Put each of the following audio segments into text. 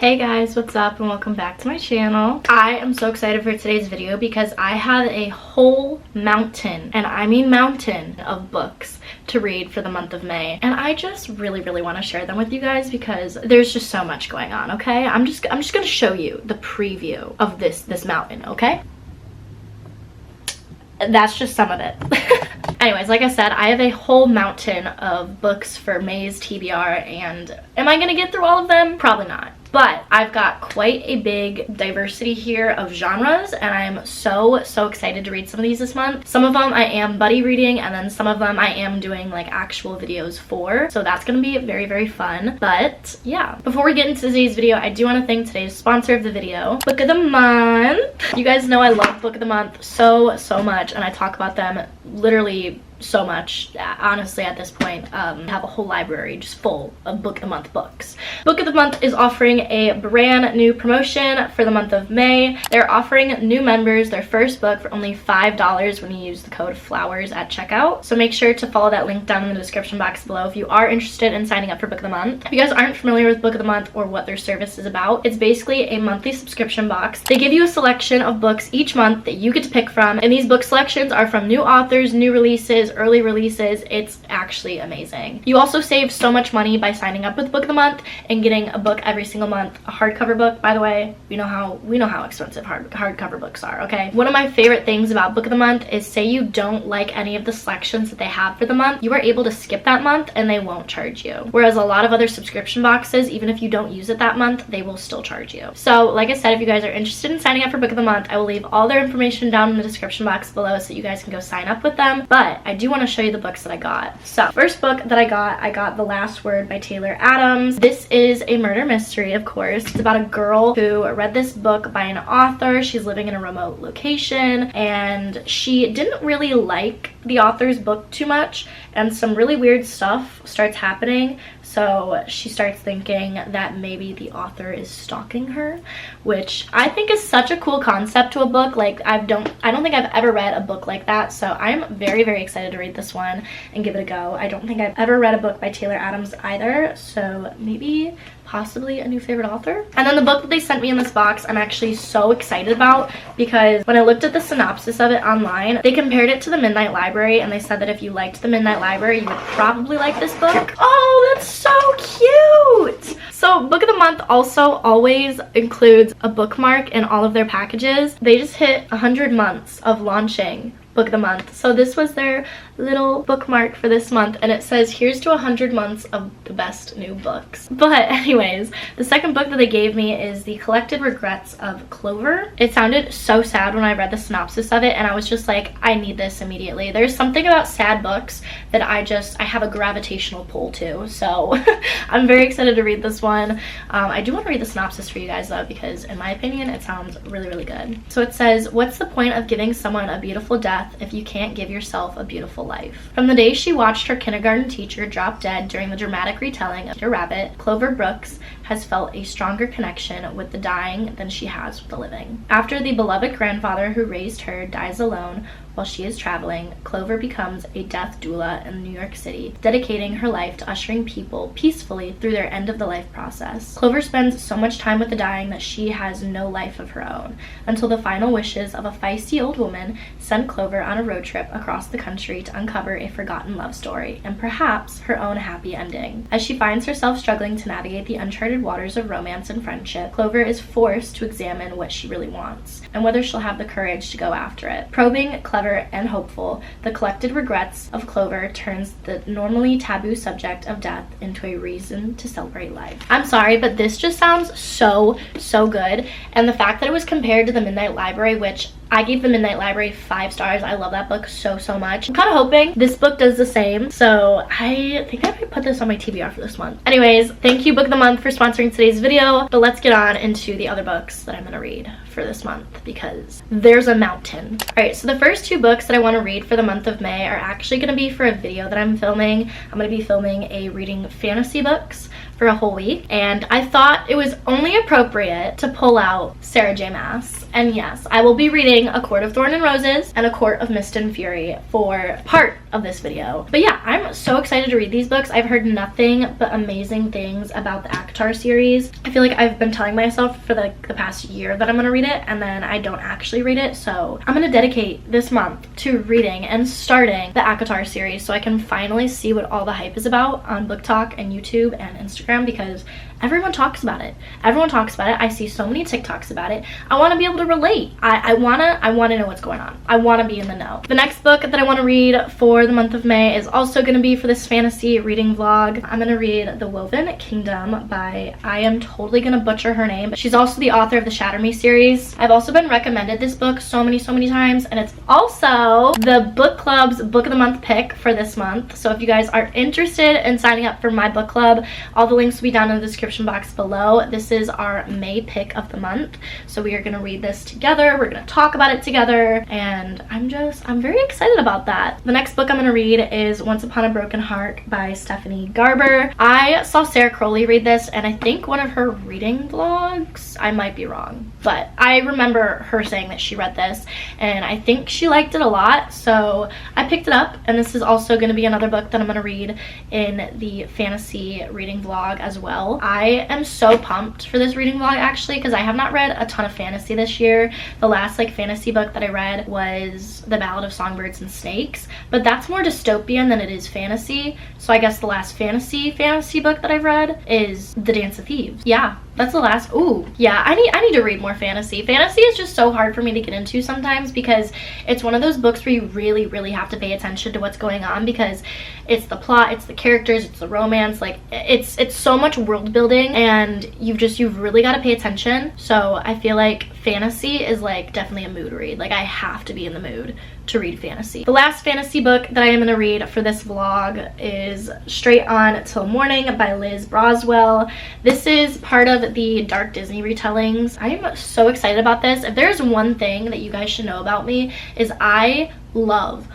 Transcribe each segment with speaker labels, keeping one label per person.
Speaker 1: Hey guys, what's up and welcome back to my channel. I am so excited for today's video because I have a whole mountain, and I mean mountain, of books to read for the month of May, and I just really want to share them with you guys because there's just so much going on. Okay, I'm just gonna show you the preview of this mountain. Okay, that's just some of it. Anyways, like I said, I have a whole mountain of books for May's TBR, and am I gonna get through all of them? Probably not. But I've got quite a big diversity here of genres, and I am so excited to read some of these this month. Some of them I am buddy reading, and then some of them I am doing like actual videos for. So that's gonna be very fun. But yeah, before we get into today's video, I do want to thank today's sponsor of the video, Book of the Month. You guys know I love Book of the Month so much, and I talk about them literally so much. Honestly, at this point, I have a whole library just full of Book of the Month books. Book of the Month is offering a brand new promotion for the month of May. They're offering new members their first book for only $5 when you use the code FLOWERS at checkout. So make sure to follow that link down in the description box below if you are interested in signing up for Book of the Month. If you guys aren't familiar with Book of the Month or what their service is about, it's basically a monthly subscription box. They give you a selection of books each month that you get to pick from, and these book selections are from new authors, new releases, early releases. It's actually amazing. You also save so much money by signing up with Book of the Month and getting a book every single month. A hardcover book, by the way, we know how expensive hardcover books are. Okay, one of my favorite things about Book of the Month is, say you don't like any of the selections that they have for the month, you are able to skip that month and they won't charge you, whereas a lot of other subscription boxes, even if you don't use it that month, they will still charge you. So like I said, if you guys are interested in signing up for Book of the Month, I will leave all their information down in the description box below so you guys can go sign up with them. But I do want to show you the books that I got. So first book that I got The Last Word by Taylor Adams. This is a murder mystery, of course. It's about a girl who read this book by an author. She's living in a remote location, and she didn't really like the author's book too much, and some really weird stuff starts happening. So she starts thinking that maybe the author is stalking her, which I think is such a cool concept to a book. Like, I don't think I've ever read a book like that, so I'm very excited to read this one and give it a go. I don't think I've ever read a book by Taylor Adams either, so maybe possibly a new favorite author. And then the book that they sent me in this box, I'm actually so excited about, because when I looked at the synopsis of it online, they compared it to The Midnight Library, and they said that if you liked The Midnight Library, you would probably like this book. Oh, that's so cute! So Book of the Month also always includes a bookmark in all of their packages. They just hit 100 months of launching Book of the Month, so this was their little bookmark for this month, and it says, here's to 100 months of the best new books. But anyways, the second book that they gave me is The Collected Regrets of Clover. It sounded so sad when I read the synopsis of it, and I was just like, I need this immediately. There's something about sad books that I have a gravitational pull to, so I'm very excited to read this one. I do want to read the synopsis for you guys though, because in my opinion it sounds really good. So it says, what's the point of giving someone a beautiful death if you can't give yourself a beautiful life? From the day she watched her kindergarten teacher drop dead during the dramatic retelling of Peter Rabbit, Clover Brooks has felt a stronger connection with the dying than she has with the living. After the beloved grandfather who raised her dies alone while she is traveling, Clover becomes a death doula in New York City, dedicating her life to ushering people peacefully through their end-of-the-life process. Clover spends so much time with the dying that she has no life of her own, until the final wishes of a feisty old woman send Clover on a road trip across the country to uncover a forgotten love story, and perhaps her own happy ending. As she finds herself struggling to navigate the uncharted waters of romance and friendship, Clover is forced to examine what she really wants, and whether she'll have the courage to go after it. Probing, clever, and hopeful, The Collected Regrets of Clover turns the normally taboo subject of death into a reason to celebrate life. I'm sorry, but this just sounds so good, and the fact that it was compared to The Midnight Library, which I gave The Midnight Library 5 stars. I love that book so much. I'm kind of hoping this book does the same, so I think I might put this on my TBR for this month. Anyways, thank you Book of the Month for sponsoring today's video, but let's get on into the other books that I'm gonna read for this month because there's a mountain. All right, so the first 2 books that I want to read for the month of May are actually going to be for a video that I'm filming. I'm going to be filming a reading fantasy books for a whole week, and I thought it was only appropriate to pull out Sarah J. Maas. And yes, I will be reading A Court of Thorn and Roses and A Court of Mist and Fury for part of this video. But yeah, I'm so excited to read these books. I've heard nothing but amazing things about the ACOTAR series. I feel like I've been telling myself for the past year that I'm gonna read it, and then I don't actually read it. So I'm gonna dedicate this month to reading and starting the ACOTAR series so I can finally see what all the hype is about on Book Talk and YouTube and Instagram, because everyone talks about it. Everyone talks about it. I see so many TikToks about it. I want to be able to relate. I wanna know what's going on. I want to be in the know. The next book that I want to read for the month of May is also going to be for this fantasy reading vlog. I'm going to read The Woven Kingdom by, I am totally going to butcher her name, but she's also the author of the Shatter Me series. I've also been recommended this book so many times, and it's also the book club's book of the month pick for this month. So if you guys are interested in signing up for my book club, all the links will be down in the description box below. This is our May pick of the month, so we are going to read this together. We're going to talk about it together, and I'm very excited about that. The next book I'm going to read is Once Upon a Broken Heart by Stephanie Garber. I saw Sarah Crowley read this, and I think one of her reading vlogs. I might be wrong, but I remember her saying that she read this, and I think she liked it a lot, so I picked it up. And this is also going to be another book that I'm going to read in the fantasy reading vlog as well. I am so pumped for this reading vlog actually, because I have not read a ton of fantasy this year. The last fantasy book that I read was The Ballad of Songbirds and Snakes, but that's more dystopian than it is fantasy. So I guess the last fantasy book that I've read is The Dance of Thieves. Yeah, that's the last. Ooh, yeah, I need to read more fantasy. Fantasy is just so hard for me to get into sometimes because it's one of those books where you really have to pay attention to what's going on, because it's the plot, it's the characters, it's the romance, like it's so much world building, and you've really got to pay attention. So I feel like fantasy is definitely a mood read. I have to be in the mood to read fantasy. The last fantasy book that I am going to read for this vlog is Straight On Till Morning by Liz Broswell. This is part of the Dark Disney retellings. I'm so excited about this. If there's one thing that you guys should know about me, is I love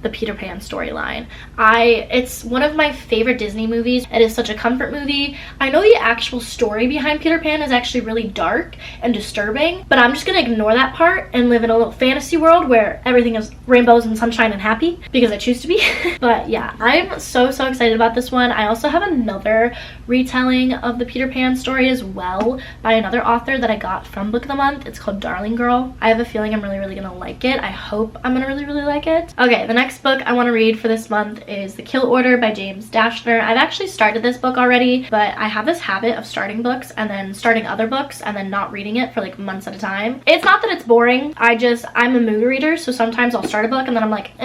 Speaker 1: the Peter Pan storyline. It's one of my favorite Disney movies. It is such a comfort movie. I know the actual story behind Peter Pan is actually really dark and disturbing, but I'm just gonna ignore that part and live in a little fantasy world where everything is rainbows and sunshine and happy, because I choose to be. But yeah, I'm so excited about this one. I also have another retelling of the Peter Pan story as well by another author that I got from Book of the Month. It's called Darling Girl. I have a feeling I'm really gonna like it. I hope I'm gonna really like it. Okay, the next book I want to read for this month is The Kill Order by James Dashner. I've actually started this book already, but I have this habit of starting books and then starting other books and then not reading it for months at a time. It's not that it's boring, I'm a mood reader, so sometimes I'll start a book and then I'm like,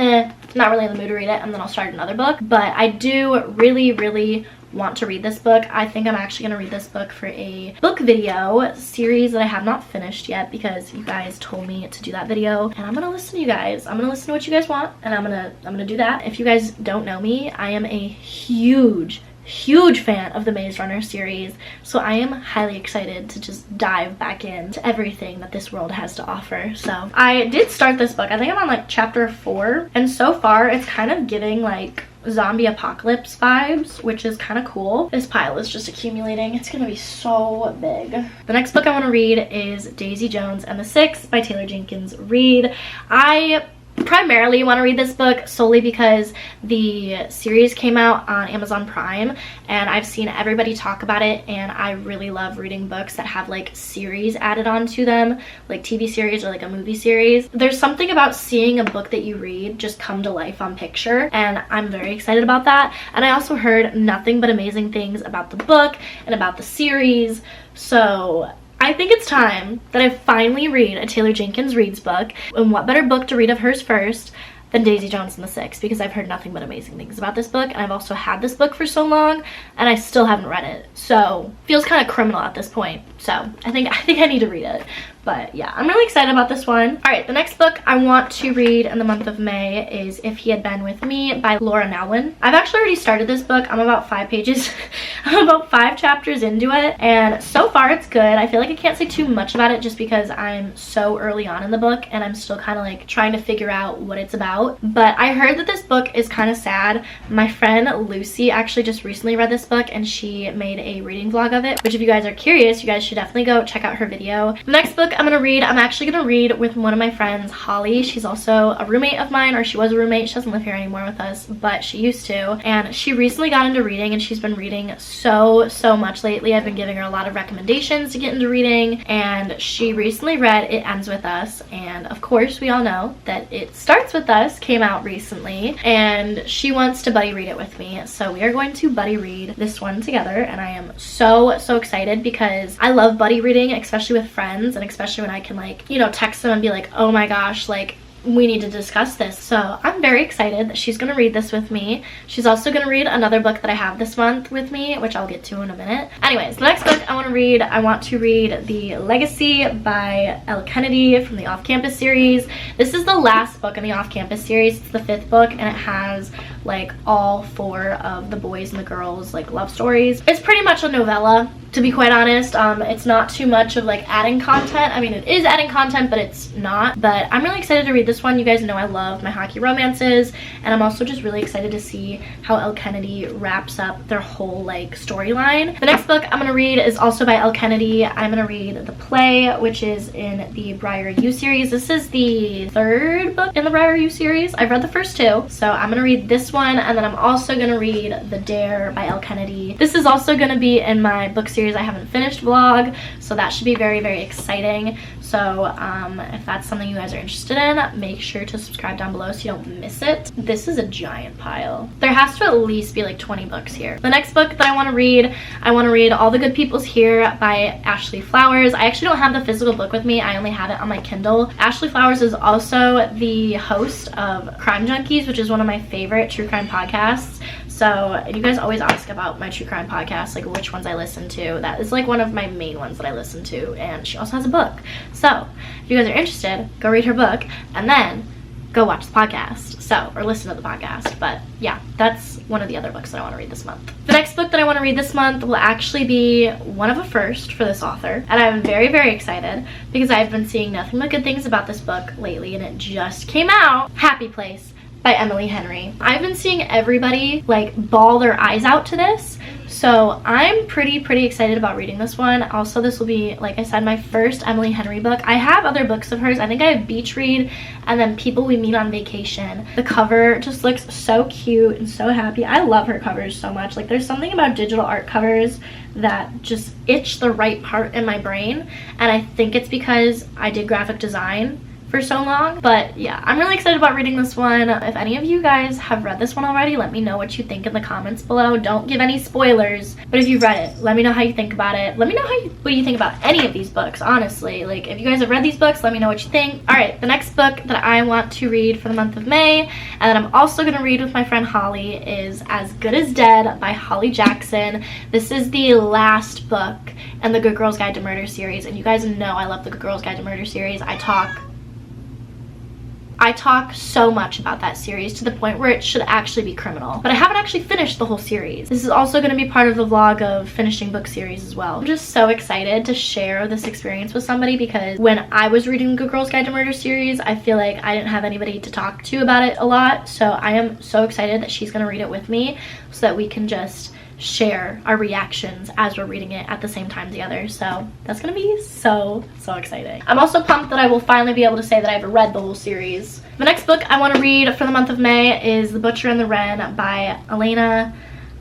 Speaker 1: not really in the mood to read it, and then I'll start another book. But I do really want to read this book. I think I'm actually going to read this book for a book video series that I have not finished yet, because you guys told me to do that video, and I'm going to listen to you guys. I'm going to listen to what you guys want, and I'm going to do that. If you guys don't know me, I am a huge fan of the Maze Runner series, so I am highly excited to just dive back into everything that this world has to offer. So I did start this book. I think I'm on chapter 4, and so far it's kind of giving zombie apocalypse vibes, which is kind of cool. This pile is just accumulating. It's gonna be so big. The next book I want to read is Daisy Jones and the Six by Taylor Jenkins Reid. I primarily want to read this book solely because the series came out on Amazon Prime, and I've seen everybody talk about it, and I really love reading books that have series added on to them, like TV series or a movie series. There's something about seeing a book that you read just come to life on picture, and I'm very excited about that. And I also heard nothing but amazing things about the book and about the series, so I think it's time that I finally read a Taylor Jenkins Reid's book, and what better book to read of hers first than Daisy Jones and the Six, because I've heard nothing but amazing things about this book, and I've also had this book for so long, and I still haven't read it, so feels kind of criminal at this point. So I think I need to read it. But yeah, I'm really excited about this one. All right, the next book I want to read in the month of May is If He Had Been With Me by Laura Nowlin. I've actually already started this book. I'm about 5 pages, I'm about 5 chapters into it, and so far it's good. I feel like I can't say too much about it just because I'm so early on in the book and I'm still kind of like trying to figure out what it's about. But I heard that this book is kind of sad. My friend Lucy actually just recently read this book and she made a reading vlog of it, which if you guys are curious, you guys should definitely go check out her video. The next book I'm actually gonna read with one of my friends, Holly. She's also a roommate of mine, or she was a roommate. She doesn't live here anymore with us, but she used to. And she recently got into reading and she's been reading so much lately. I've been giving her a lot of recommendations to get into reading, and she recently read It Ends With Us. And of course, we all know that It Starts With Us came out recently, and she wants to buddy read it with me. So we are going to buddy read this one together, and I am so excited because I love buddy reading, especially with friends, and especially when I can, like, you know, text them and be like, oh my gosh, like, we need to discuss this. So I'm very excited that she's gonna read this with me. She's also gonna read another book that I have this month with me, which I'll get to in a minute. Anyways, the next book I want to read The Legacy by Elle Kennedy from the Off Campus series. This is the last book in the Off Campus series. It's the 5th book, and it has like all 4 of the boys and the girls like love stories. It's pretty much a novella, to be quite honest. It's not too much of like adding content. I mean, it is adding content, but it's not. But I'm really excited to read this one. You guys know I love my hockey romances, and I'm also just really excited to see how Elle Kennedy wraps up their whole like storyline. The next book I'm gonna read is also by Elle Kennedy. I'm gonna read the play, which is in the Briar U series. This is the 3rd book in the Briar U series. I've read the first 2, so I'm gonna read this one, and then I'm also gonna read The Dare by Elle Kennedy. This is also gonna be in my book series I haven't finished vlog, so that should be very exciting. So if that's something you guys are interested in, make sure to subscribe down below so you don't miss it. This is a giant pile. There has to at least be like 20 books here. The next book that I want to read All the Good People's Here by Ashley Flowers. I actually don't have the physical book with me. I only have it on my Kindle. Ashley Flowers is also the host of Crime Junkies, which is one of my favorite true crime podcasts. So you guys always ask about my true crime podcast, like which ones I listen to. That is like one of my main ones that I listen to, and she also has a book. So if you guys are interested, go read her book and then go watch the podcast. So, or listen to the podcast. But yeah, that's one of the other books that I want to read this month. The next book that I want to read this month will actually be one of a first for this author, and I'm very excited because I've been seeing nothing but good things about this book lately, and it just came out. Happy Place by Emily Henry. I've been seeing everybody like bawl their eyes out to this, so I'm pretty excited about reading this one. Also, this will be, like I said, my first Emily Henry book. I have other books of hers. I think I have Beach Read and then People We Meet on Vacation. The cover just looks so cute and so happy. I love her covers so much. Like, there's something about digital art covers that just itch the right part in my brain, and I think it's because I did graphic design for so long. But yeah, I'm really excited about reading this one. If any of you guys have read this one already, let me know what you think in the comments below. Don't give any spoilers, but if you've read it, let me know how you think about it. Let me know what you think about any of these books, honestly. Like, if you guys have read these books, let me know what you think. All right, the next book that I want to read for the month of May, and that I'm also gonna read with my friend Holly, is As Good as Dead by Holly Jackson. This is the last book in the Good Girls Guide to Murder series, and you guys know I love the Good Girls Guide to Murder series. I talk so much about that series to the point where it should actually be criminal. But I haven't actually finished the whole series. This is also going to be part of the vlog of finishing book series as well. I'm just so excited to share this experience with somebody, because when I was reading Good Girls Guide to Murder series, I feel like I didn't have anybody to talk to about it a lot. So I am so excited that she's going to read it with me so that we can just share our reactions as we're reading it at the same time together. So that's gonna be so exciting. I'm also pumped that I will finally be able to say that I've read the whole series. The next book I want to read for the month of May is The Butcher and the Wren by Elena.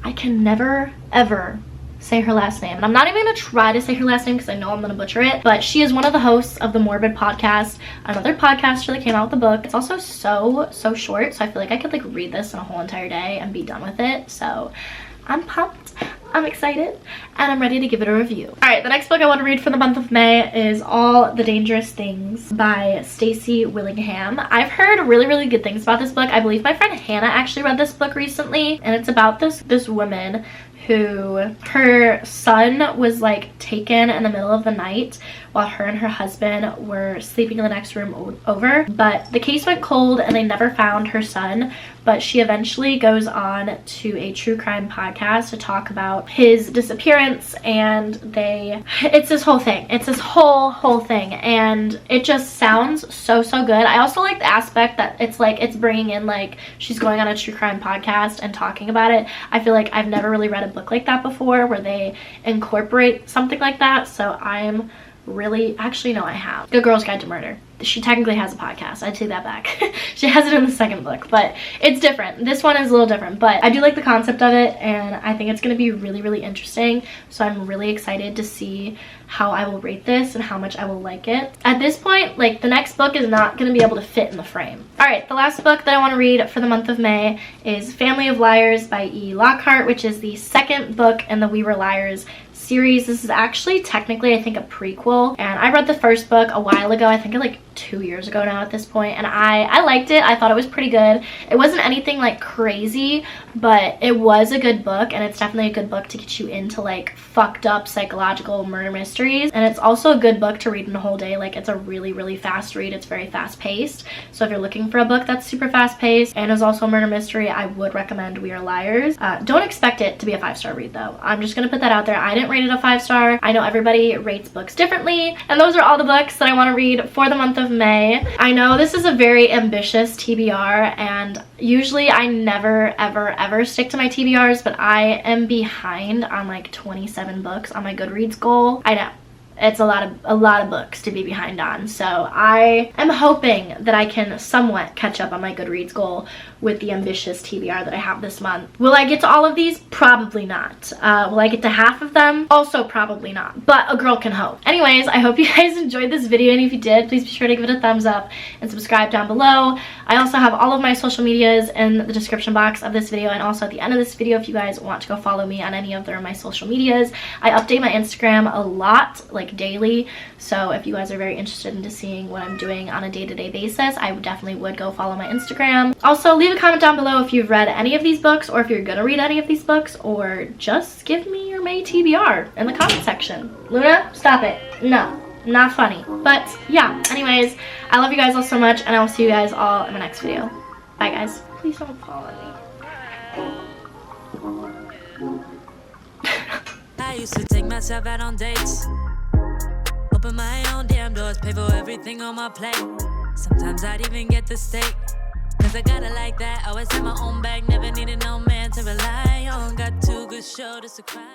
Speaker 1: I can never ever say her last name, and I'm not even gonna try to say her last name because I know I'm gonna butcher it, but she is one of the hosts of the Morbid podcast, another podcaster that came out with the book. It's also so short, so I feel like I could like read this in a whole entire day and be done with it. So I'm pumped, I'm excited, and I'm ready to give it a review. All right, the next book I want to read for the month of May is All the Dangerous Things by Stacey Willingham. I've heard really good things about this book. I believe my friend Hannah actually read this book recently, and it's about this woman who her son was like taken in the middle of the night while her and her husband were sleeping in the next room over. But the case went cold and they never found her son. But she eventually goes on to a true crime podcast to talk about his disappearance, and it's this whole thing. It's this whole thing, and it just sounds so good. I also like the aspect that it's bringing in, like, she's going on a true crime podcast and talking about it. I feel like I've never really read a book like that before where they incorporate something like that, so I'm really, actually no, I have. Good Girl's Guide to Murder. She technically has a podcast. I take that back. She has it in the second book, but it's different. This one is a little different, but I do like the concept of it, and I think it's going to be really interesting. So I'm really excited to see how I will rate this and how much I will like it. At this point, like, the next book is not going to be able to fit in the frame. All right, the last book that I want to read for the month of May is Family of Liars by E. Lockhart, which is the second book in the We Were Liars series. This is actually technically, I think, a prequel, and I read the first book a while ago. I think like 2 years ago now at this point, and I liked it. I thought it was pretty good. It wasn't anything like crazy, but it was a good book, and it's definitely a good book to get you into like fucked up psychological murder mysteries. And it's also a good book to read in a whole day. Like, it's a really fast read. It's very fast paced, so if you're looking for a book that's super fast paced and is also a murder mystery, I would recommend We Are Liars. Don't expect it to be a 5-star read though. I'm just gonna put that out there. I didn't rate it a 5-star. I know everybody rates books differently, and those are all the books that I want to read for the month of May. I know this is a very ambitious TBR, and usually I never ever stick to my TBRs, but I am behind on like 27 books on my Goodreads goal. I know. It's a lot of books to be behind on, so I am hoping that I can somewhat catch up on my Goodreads goal with the ambitious TBR that I have this month. Will I get to all of these? Probably not. Will I get to half of them? Also probably not, but a girl can hope. Anyways, I hope you guys enjoyed this video, and if you did, please be sure to give it a thumbs up and subscribe down below. I also have all of my social medias in the description box of this video, and also at the end of this video if you guys want to go follow me on any of my social medias. I update my Instagram a lot, like daily, so if you guys are very interested into seeing what I'm doing on a day-to-day basis, I definitely would go follow my Instagram. Also, leave a comment down below if you've read any of these books, or if you're gonna read any of these books, or just give me your May TBR in the comment section. Luna, stop it. No, not funny. But yeah, anyways, I love you guys all so much, and I will see you guys all in my next video. Bye guys. Please don't fall on me.
Speaker 2: I used to take myself out on dates, open my own damn doors, pay for everything on my plate. Sometimes I'd even get the steak, cause I got it like that. Always had my own bag, never needed no man to rely on. Got 2 good shoulders to cry.